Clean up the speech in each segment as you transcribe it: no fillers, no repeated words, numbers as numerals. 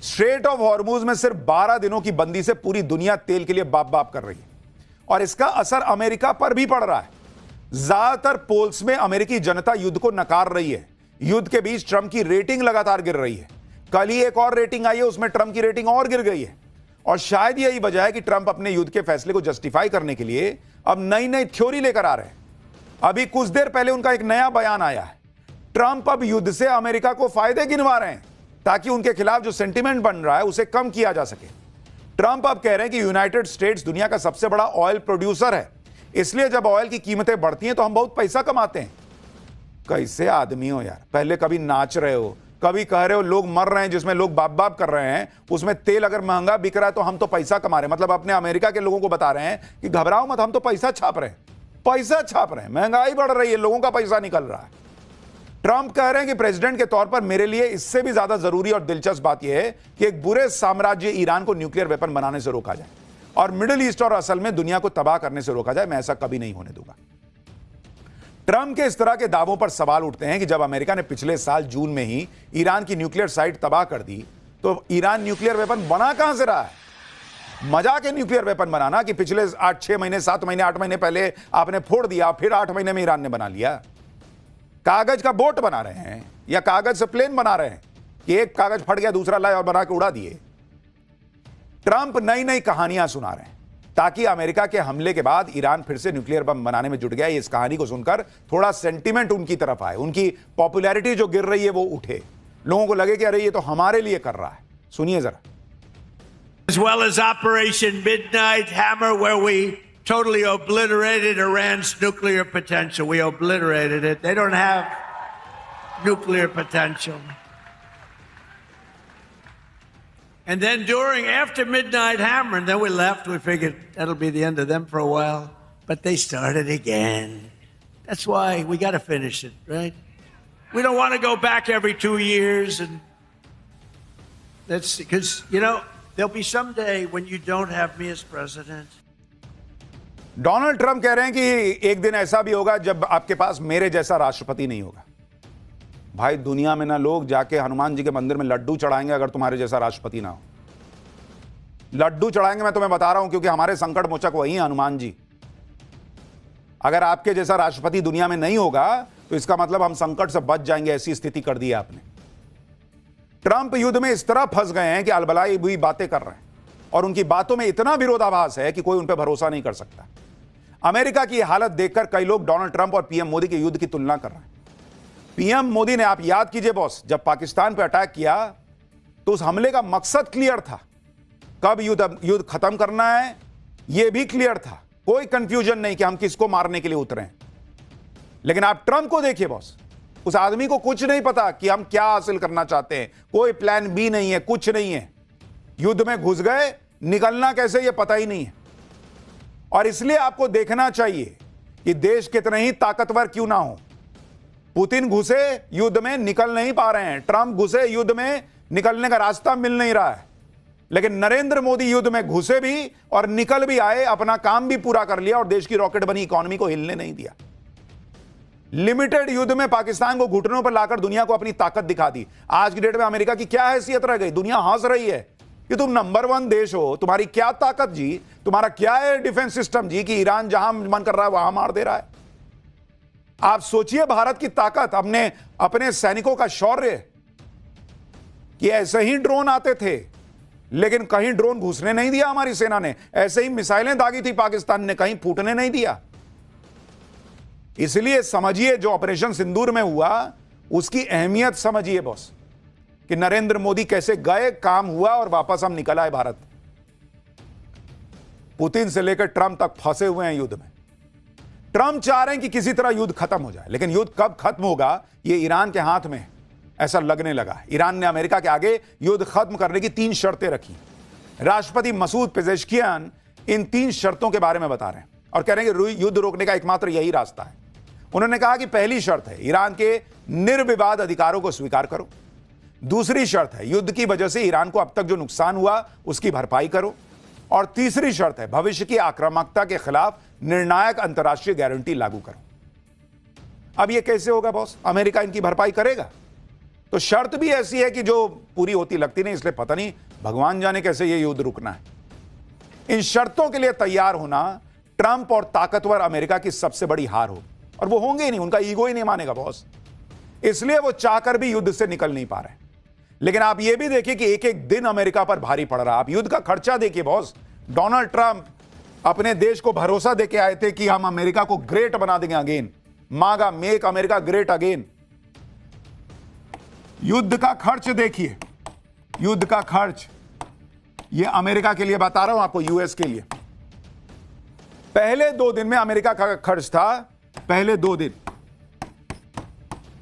Straight of Hormuz में सिर्फ 12 दिनों की बंदी से पूरी दुनिया तेल के लिए बाप बाप कर रही है और इसका असर अमेरिका पर भी पड़ रहा है। ज्यादातर पोल्स में अमेरिकी जनता युद्ध को नकार रही है। युद्ध के बीच ट्रंप की रेटिंग लगातार गिर रही है। कल ही एक और रेटिंग आई है, उसमें ट्रंप की रेटिंग और गिर गई है और शायद यही वजह है कि ट्रंप अपने युद्ध के फैसले को जस्टिफाई करने के लिए अब नई नई थ्योरी लेकर आ रहे हैं। अभी कुछ देर पहले उनका एक नया बयान आया है। ट्रंप अब युद्ध से अमेरिका को फायदे गिनवा रहे हैं ताकि उनके खिलाफ जो सेंटीमेंट बन रहा है उसे कम किया जा सके। ट्रंप अब कह रहे हैं कि यूनाइटेड स्टेट्स दुनिया का सबसे बड़ा ऑयल प्रोड्यूसर है, इसलिए जब ऑयल की कीमतें बढ़ती हैं तो हम बहुत पैसा कमाते हैं। कैसे आदमी हो यार, पहले कभी नाच रहे हो, कभी कह रहे हो लोग मर रहे हैं जिसमें लोग बाप बाप कर रहे हैं, उसमें तेल अगर महंगा बिक रहा है तो हम तो पैसा कमा रहे हैं। मतलब अपने अमेरिका के लोगों को बता रहे हैं कि घबराओ मत, हम तो पैसा छाप रहे हैं, पैसा छाप रहे हैं, महंगाई बढ़ रही है, लोगों का पैसा निकल रहा है। ट्रंप कह रहे हैं कि प्रेसिडेंट के तौर पर मेरे लिए इससे भी ज्यादा जरूरी और दिलचस्प बात यह है कि एक बुरे साम्राज्य ईरान को न्यूक्लियर वेपन बनाने से रोका जाए और मिडिल ईस्ट और असल में दुनिया को तबाह करने से रोका जाए। मैं ऐसा कभी नहीं होने दूंगा। ट्रंप के इस तरह के दावों पर सवाल उठते हैं कि जब अमेरिका ने पिछले साल जून में ही ईरान की न्यूक्लियर साइट तबाह कर दी तो ईरान न्यूक्लियर वेपन बना कहां से रहा है। मजाक है न्यूक्लियर वेपन बनाना कि पिछले 6 महीने 7 महीने 8 महीने पहले आपने फोड़ दिया, फिर 8 महीने में ईरान ने बना लिया। कागज का बोट बना रहे हैं या कागज से प्लेन बना रहे हैं कि एक कागज फट गया दूसरा लाए और बना के उड़ा दिए। ट्रंप नई नई कहानियां सुना रहे हैं ताकि अमेरिका के हमले के बाद ईरान फिर से न्यूक्लियर बम बनाने में जुट गया। इस कहानी को सुनकर थोड़ा सेंटीमेंट उनकी तरफ आए, उनकी पॉपुलैरिटी जो गिर रही है वो उठे, लोगों को लगे कि अरे ये तो हमारे लिए कर रहा है। सुनिए जरा। As well as Operation Midnight Hammer, where we totally obliterated Iran's nuclear potential. We obliterated it. They don't have nuclear potential. And then after Midnight Hammer, and then we left, we figured that'll be the end of them for a while. But they started again. That's why we got to finish it, right? We don't want to go back every 2 years. And that's because, there'll be some day when you don't have me as president. Donald Trump कह रहे हैं कि एक दिन ऐसा भी होगा जब आपके पास मेरे जैसा राष्ट्रपति नहीं होगा। भाई दुनिया में ना लोग जाके हनुमान जी के मंदिर में लड्डू चढ़ाएंगे अगर तुम्हारे जैसा राष्ट्रपति ना हो। लड्डू चढ़ाएंगे, मैं तुम्हें बता रहा हूं, क्योंकि हमारे संकट मोचक वही हैं हनुमान जी। अगर आपके जैसा राष्ट्रपति दुनिया में नहीं होगा तो इसका मतलब हम संकट से बच जाएंगे, ऐसी स्थिति कर दी है आपने। ट्रंप युद्ध में इस तरह फंस गए हैं कि अलबलाई हुई बातें कर रहे हैं और उनकी बातों में इतना विरोधाभास है कि कोई उन पर भरोसा नहीं कर सकता। अमेरिका की हालत देखकर कई लोग डोनाल्ड ट्रंप और पीएम मोदी के युद्ध की तुलना कर रहे हैं। पीएम मोदी ने, आप याद कीजिए बॉस, जब पाकिस्तान पर अटैक किया तो उस हमले का मकसद क्लियर था, कब युद्ध खत्म करना है यह भी क्लियर था, कोई कंफ्यूजन नहीं कि हम किसको मारने के लिए उतरे हैं। लेकिन आप ट्रंप को देखिए बॉस, उस आदमी को कुछ नहीं पता कि हम क्या हासिल करना चाहते हैं, कोई प्लान बी नहीं है, कुछ नहीं है। युद्ध में घुस गए, निकलना कैसे यह पता ही नहीं है। और इसलिए आपको देखना चाहिए कि देश कितने ही ताकतवर क्यों ना हो, पुतिन घुसे युद्ध में निकल नहीं पा रहे हैं, ट्रंप घुसे युद्ध में निकलने का रास्ता मिल नहीं रहा है, लेकिन नरेंद्र मोदी युद्ध में घुसे भी और निकल भी आए, अपना काम भी पूरा कर लिया और देश की रॉकेट बनी इकोनॉमी को हिलने नहीं दिया। लिमिटेड युद्ध में पाकिस्तान को घुटनों पर लाकर दुनिया को अपनी ताकत दिखा दी। आज की डेट में अमेरिका की क्या हैसियत रह गई? दुनिया हंस रही है कि तुम नंबर 1 देश हो, तुम्हारी क्या ताकत जी, तुम्हारा क्या है डिफेंस सिस्टम जी कि ईरान जहां मन कर रहा है वहां मार दे रहा है। आप सोचिए भारत की ताकत, अपने सैनिकों का शौर्य, कि ऐसे ही ड्रोन आते थे लेकिन कहीं ड्रोन घुसने नहीं दिया हमारी सेना ने, ऐसे ही मिसाइलें दागी थी पाकिस्तान ने, कहीं फूटने नहीं दिया। इसलिए समझिए जो ऑपरेशन सिंदूर में हुआ उसकी अहमियत समझिए बॉस, कि नरेंद्र मोदी कैसे गए, काम हुआ और वापस हम निकल आए भारत। पुतिन से लेकर ट्रंप तक फंसे हुए हैं युद्ध में। ट्रंप चाह रहे हैं कि किसी तरह युद्ध खत्म हो जाए, लेकिन युद्ध कब खत्म होगा ये ईरान के हाथ में है, ऐसा लगने लगा। ईरान ने अमेरिका के आगे युद्ध खत्म करने की 3 शर्तें रखी। राष्ट्रपति मसूद पेजेश्कियान इन 3 शर्तों के बारे में बता रहे हैं और कह रहे हैं कि युद्ध रोकने का एकमात्र यही रास्ता है। उन्होंने कहा कि पहली शर्त है ईरान के निर्विवाद अधिकारों को स्वीकार करो। दूसरी शर्त है युद्ध की वजह से ईरान को अब तक जो नुकसान हुआ उसकी भरपाई करो। और तीसरी शर्त है भविष्य की आक्रामकता के खिलाफ निर्णायक अंतर्राष्ट्रीय गारंटी लागू करो। अब यह कैसे होगा बॉस? अमेरिका इनकी भरपाई करेगा? तो शर्त भी ऐसी है कि जो पूरी होती लगती नहीं, इसलिए पता नहीं भगवान जाने कैसे ये युद्ध रुकना है। इन शर्तों के लिए तैयार होना ट्रंप और ताकतवर अमेरिका की सबसे बड़ी हार होगी, और वो होंगे ही नहीं, उनका ईगो ही नहीं मानेगा बॉस, इसलिए वो चाहकर भी युद्ध से निकल नहीं पा रहे। लेकिन आप ये भी देखिए कि एक एक दिन अमेरिका पर भारी पड़ रहा है। आप युद्ध का खर्चा देखिए बॉस। डोनाल्ड ट्रंप अपने देश को भरोसा देके आए थे कि हम अमेरिका को ग्रेट बना देंगे अगेन, मागा मेक अमेरिका ग्रेट अगेन। युद्ध का खर्च देखिए, युद्ध का खर्च, ये अमेरिका के लिए बता रहा हूं आपको, यूएस के लिए। पहले 2 दिन में अमेरिका का खर्च था, पहले 2 दिन,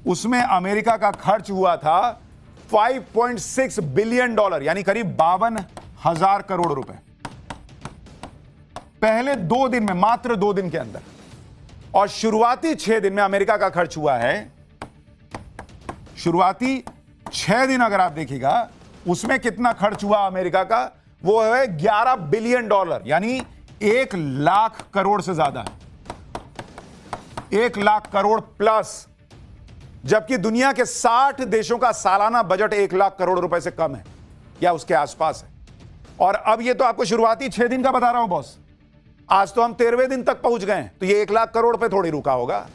उसमें अमेरिका का खर्च हुआ था $5.6 बिलियन, यानी करीब 52,000 करोड़ रुपए, पहले 2 दिन में, मात्र 2 दिन के अंदर। और शुरुआती 6 दिन में अमेरिका का खर्च हुआ है, शुरुआती 6 दिन अगर आप देखिएगा, उसमें कितना खर्च हुआ अमेरिका का, वो है $11 बिलियन, यानी 1 लाख करोड़ से ज्यादा, 1 लाख करोड़ प्लस, जबकि दुनिया के 60 देशों का सालाना बजट 1 लाख करोड़ रुपए से कम है या उसके आसपास है। और अब ये तो आपको शुरुआती 6 दिन का बता रहा हूं बॉस, आज तो हम 13वें दिन तक पहुंच गए हैं, तो ये 1 लाख करोड़ पे थोड़ी रुका होगा।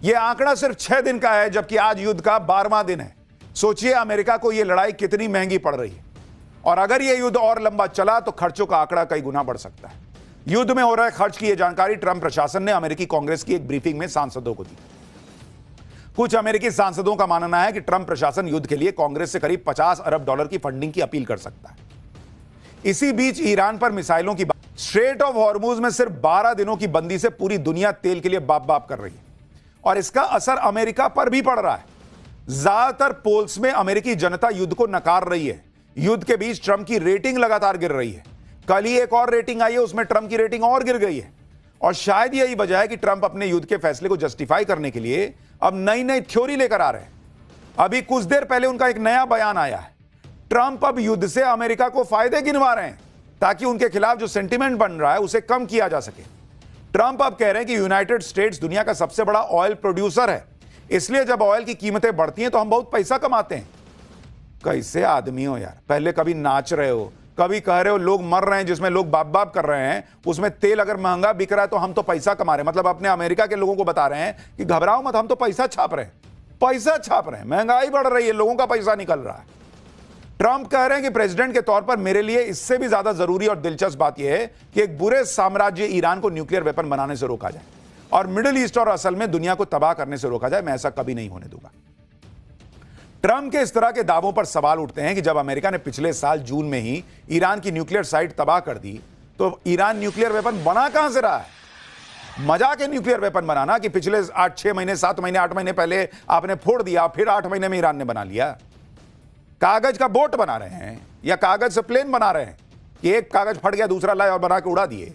ये आंकड़ा सिर्फ 6 दिन का है, जबकि आज युद्ध का 12वां दिन है। सोचिए अमेरिका को ये लड़ाई कितनी महंगी पड़ रही है, और अगर ये युद्ध और लंबा चला तो खर्चों का आंकड़ा कई गुना बढ़ सकता है। युद्ध में हो रहे खर्च की यह जानकारी ट्रंप प्रशासन ने अमेरिकी कांग्रेस की एक ब्रीफिंग में सांसदों को दी। कुछ अमेरिकी सांसदों का मानना है कि ट्रंप प्रशासन युद्ध के लिए कांग्रेस से करीब $50 अरब की फंडिंग की अपील कर सकता है। इसी बीच ईरान पर मिसाइलों की स्ट्रेट ऑफ हॉर्मुज में सिर्फ 12 दिनों की बंदी से पूरी दुनिया तेल के लिए बाप बाप कर रही है, और इसका असर अमेरिका पर भी पड़ रहा है। ज्यादातर पोल्स में अमेरिकी जनता युद्ध को नकार रही है। युद्ध के बीच ट्रंप की रेटिंग लगातार गिर रही है। कल ही एक और रेटिंग आई है, उसमें ट्रंप की रेटिंग और गिर गई है, और शायद यही वजह है कि ट्रंप अपने युद्ध के फैसले को जस्टिफाई करने के लिए अब नई नई थ्योरी लेकर आ रहे हैं। अभी कुछ देर पहले उनका एक नया बयान आया है। ट्रंप अब युद्ध से अमेरिका को फायदे गिनवा रहे हैं ताकि उनके खिलाफ जो सेंटिमेंट बन रहा है उसे कम किया जा सके। ट्रंप अब कह रहे हैं कि यूनाइटेड स्टेट्स दुनिया का सबसे बड़ा ऑयल प्रोड्यूसर है, इसलिए जब ऑयल की कीमतें बढ़ती हैं तो हम बहुत पैसा कमाते हैं। कैसे आदमी हो यार, पहले कभी नाच रहे हो, कभी कह रहे हो लोग मर रहे हैं जिसमें लोग बाप बाप कर रहे हैं, उसमें तेल अगर महंगा बिक रहा है तो हम तो पैसा कमा रहे हैं। मतलब अपने अमेरिका के लोगों को बता रहे हैं कि घबराओ मत, हम तो पैसा छाप रहे हैं, पैसा छाप रहे हैं, महंगाई बढ़ रही है, लोगों का पैसा निकल रहा है। ट्रंप कह रहे हैं कि प्रेसिडेंट के तौर पर मेरे लिए इससे भी ज्यादा जरूरी और दिलचस्प बात यह है कि एक बुरे साम्राज्य ईरान को न्यूक्लियर वेपन बनाने से रोका जाए और मिडिल ईस्ट और असल में दुनिया को तबाह करने से रोका जाए। मैं ऐसा कभी नहीं होने दूंगा। ट्रंप के इस तरह के दावों पर सवाल उठते हैं कि जब अमेरिका ने पिछले साल जून में ही ईरान की न्यूक्लियर साइट तबाह कर दी तो ईरान न्यूक्लियर वेपन बना कहां से रहा है? मजाक है न्यूक्लियर वेपन बनाना कि पिछले 6 महीने 7 महीने 8 महीने पहले आपने फोड़ दिया, फिर 8 महीने में ईरान ने बना लिया। कागज का बोट बना रहे हैं या कागज से प्लेन बना रहे हैं कि एक कागज फट गया दूसरा लाए और बना के उड़ा दिए।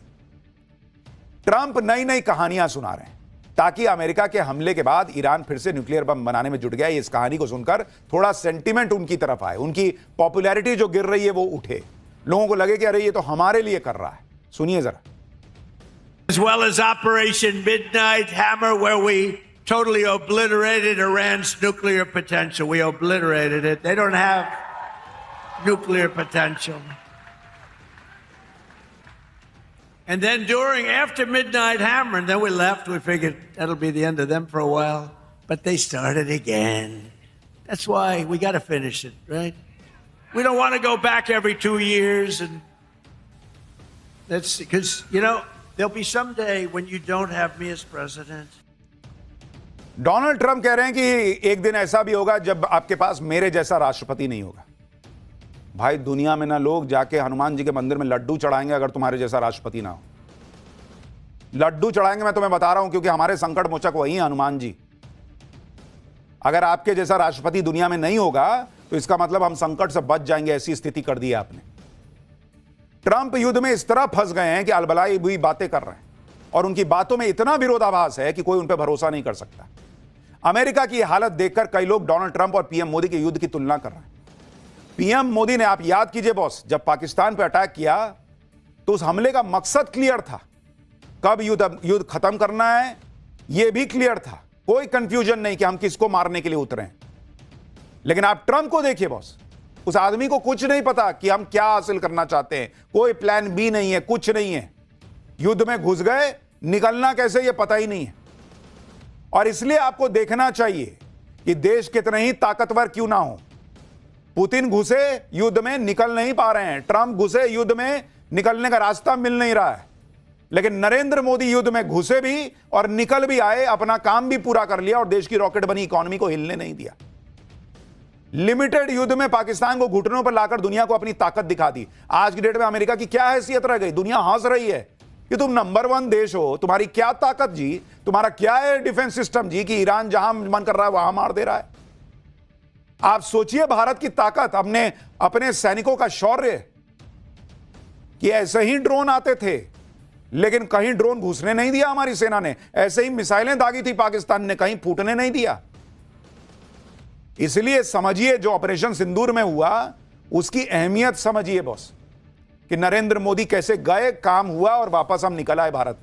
ट्रंप नई नई कहानियां सुना रहे हैं ताकि अमेरिका के हमले के बाद ईरान फिर से न्यूक्लियर बम बनाने में जुट गया। इस कहानी को सुनकर थोड़ा सेंटिमेंट उनकी तरफ आए, उनकी पॉपुलैरिटी जो गिर रही है वो उठे, लोगों को लगे कि अरे ये तो हमारे लिए कर रहा है। सुनिए जरा। As well as Operation Midnight Hammer, where we totally obliterated Iran's nuclear potential. We obliterated it. They don't have nuclear potential. And then after Midnight Hammer, and then we left, we figured that'll be the end of them for a while. But they started again. That's why we got to finish it, right? We don't want to go back every 2 years. And that's because, there'll be some day when you don't have me as president. Donald Trump कह रहे हैं कि एक दिन ऐसा भी होगा जब आपके पास मेरे जैसा राष्ट्रपति नहीं होगा। भाई दुनिया में ना लोग जाके हनुमान जी के मंदिर में लड्डू चढ़ाएंगे अगर तुम्हारे जैसा राष्ट्रपति ना हो। लड्डू चढ़ाएंगे, मैं तुम्हें बता रहा हूं, क्योंकि हमारे संकट मोचक वही है हनुमान जी। अगर आपके जैसा राष्ट्रपति दुनिया में नहीं होगा तो इसका मतलब हम संकट से बच जाएंगे, ऐसी स्थिति कर दी है आपने। ट्रंप युद्ध में इस तरह फंस गए हैं कि अलबलाई हुई बातें कर रहे हैं और उनकी बातों में इतना विरोधाभास है कि कोई उन पर भरोसा नहीं कर सकता। अमेरिका की हालत देखकर कई लोग डोनाल्ड ट्रंप और पीएम मोदी के युद्ध की तुलना कर रहे हैं। पीएम मोदी ने, आप याद कीजिए बॉस, जब पाकिस्तान पर अटैक किया तो उस हमले का मकसद क्लियर था, कब युद्ध खत्म करना है यह भी क्लियर था, कोई कंफ्यूजन नहीं कि हम किसको मारने के लिए उतरे हैं। लेकिन आप ट्रंप को देखिए बॉस, उस आदमी को कुछ नहीं पता कि हम क्या हासिल करना चाहते हैं, कोई प्लान बी नहीं है, कुछ नहीं है। युद्ध में घुस गए, निकलना कैसे ये पता ही नहीं है। और इसलिए आपको देखना चाहिए कि देश कितने ही ताकतवर क्यों ना हो, पुतिन घुसे युद्ध में निकल नहीं पा रहे हैं, ट्रंप घुसे युद्ध में निकलने का रास्ता मिल नहीं रहा है, लेकिन नरेंद्र मोदी युद्ध में घुसे भी और निकल भी आए, अपना काम भी पूरा कर लिया और देश की रॉकेट बनी इकोनॉमी को हिलने नहीं दिया। लिमिटेड युद्ध में पाकिस्तान को घुटनों पर लाकर दुनिया को अपनी ताकत दिखा दी। आज की डेट में अमेरिका की क्या हैसियत रह गई? दुनिया हंस रही है कि तुम नंबर 1 देश हो, तुम्हारी क्या ताकत जी, तुम्हारा क्या है डिफेंस सिस्टम जी कि ईरान जहां मन कर रहा है वहां मार दे रहा है। आप सोचिए भारत की ताकत, अपने सैनिकों का शौर्य, कि ऐसे ही ड्रोन आते थे लेकिन कहीं ड्रोन घुसने नहीं दिया हमारी सेना ने, ऐसे ही मिसाइलें दागी थी पाकिस्तान ने, कहीं फूटने नहीं दिया। इसलिए समझिए जो ऑपरेशन सिंदूर में हुआ उसकी अहमियत समझिए बॉस, कि नरेंद्र मोदी कैसे गए, काम हुआ और वापस हम निकल आए भारत।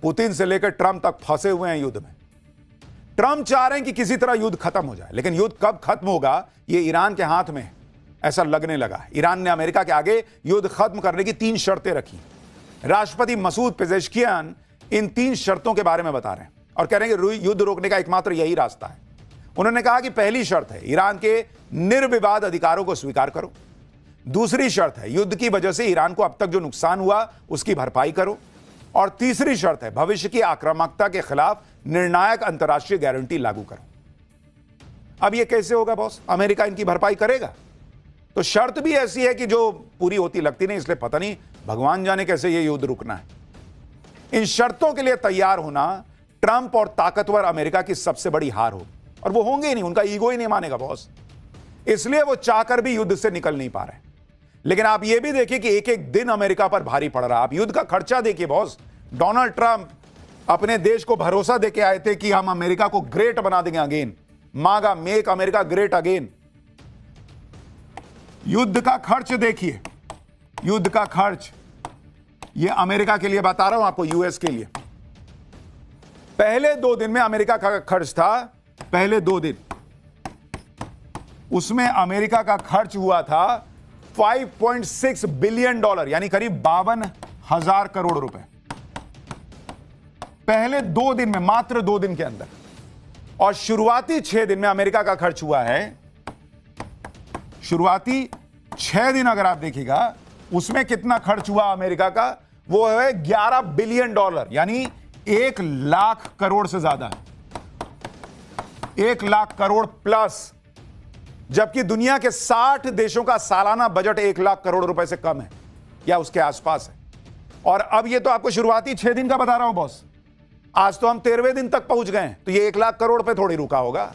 पुतिन से लेकर ट्रंप तक फंसे हुए हैं युद्ध में। ट्रंप चाह रहे हैं कि किसी तरह युद्ध खत्म हो जाए, लेकिन युद्ध कब खत्म होगा ये ईरान के हाथ में ऐसा लगने लगा। ईरान ने अमेरिका के आगे युद्ध खत्म करने की 3 शर्तें रखी। राष्ट्रपति मसूद पेजेश्कियान इन 3 शर्तों के बारे में बता रहे हैं और कह रहे हैं कि युद्ध रोकने का एकमात्र यही रास्ता है। उन्होंने कहा कि पहली शर्त है ईरान के निर्विवाद अधिकारों को स्वीकार करो। दूसरी शर्त है युद्ध की वजह से ईरान को अब तक जो नुकसान हुआ उसकी भरपाई करो। और तीसरी शर्त है भविष्य की आक्रामकता के खिलाफ निर्णायक अंतर्राष्ट्रीय गारंटी लागू करो। अब यह कैसे होगा बॉस? अमेरिका इनकी भरपाई करेगा? तो शर्त भी ऐसी है कि जो पूरी होती लगती नहीं, इसलिए पता नहीं भगवान जाने कैसे यह युद्ध रुकना है। इन शर्तों के लिए तैयार होना ट्रंप और ताकतवर अमेरिका की सबसे बड़ी हार होगी, और वो होंगे ही नहीं, उनका ईगो ही नहीं मानेगा बॉस। इसलिए वो चाहकर भी युद्ध से निकल नहीं पा रहे। लेकिन आप ये भी देखिए कि एक एक दिन अमेरिका पर भारी पड़ रहा है। आप युद्ध का खर्चा देखिए बॉस। डोनाल्ड ट्रंप अपने देश को भरोसा देके आए थे कि हम अमेरिका को ग्रेट बना देंगे अगेन, मागा मेक अमेरिका ग्रेट अगेन। युद्ध का खर्च देखिए, युद्ध का खर्च, ये अमेरिका के लिए बता रहा हूं आपको, यूएस के लिए। पहले 2 दिन में अमेरिका का खर्च था, पहले 2 दिन उसमें अमेरिका का खर्च हुआ था $5.6 बिलियन, यानी करीब 52,000 करोड़ रुपए। पहले 2 दिन में, मात्र 2 दिन के अंदर। और शुरुआती 6 दिन में अमेरिका का खर्च हुआ है, शुरुआती 6 दिन अगर आप देखिएगा उसमें कितना खर्च हुआ अमेरिका का, वो है $11 बिलियन, यानी 1 लाख करोड़ से ज्यादा, 1 लाख करोड़ प्लस। जबकि दुनिया के 60 देशों का सालाना बजट 1 लाख करोड़ रुपए से कम है या उसके आसपास है। और अब ये तो आपको शुरुआती 6 दिन का बता रहा हूं बॉस, आज तो हम 13वें दिन तक पहुंच गए, तो ये 1 लाख करोड़ पे थोड़ी रुका होगा।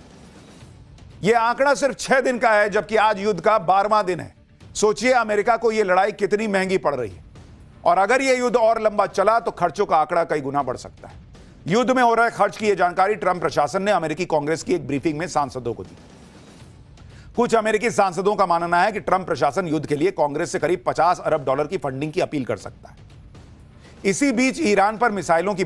ये आंकड़ा सिर्फ 6 दिन का है, जबकि आज युद्ध का 12वां दिन है। सोचिए अमेरिका को यह लड़ाई कितनी महंगी पड़ रही है, और अगर यह युद्ध और लंबा चला तो खर्चों का आंकड़ा कई गुना बढ़ सकता है। युद्ध में हो रहे खर्च की यह जानकारी ट्रंप प्रशासन ने अमेरिकी कांग्रेस की एक ब्रीफिंग में सांसदों को दी। कुछ अमेरिकी सांसदों का मानना है कि ट्रंप प्रशासन युद्ध के लिए कांग्रेस से करीब $50 अरब की फंडिंग की अपील कर सकता है। इसी बीच ईरान पर मिसाइलों की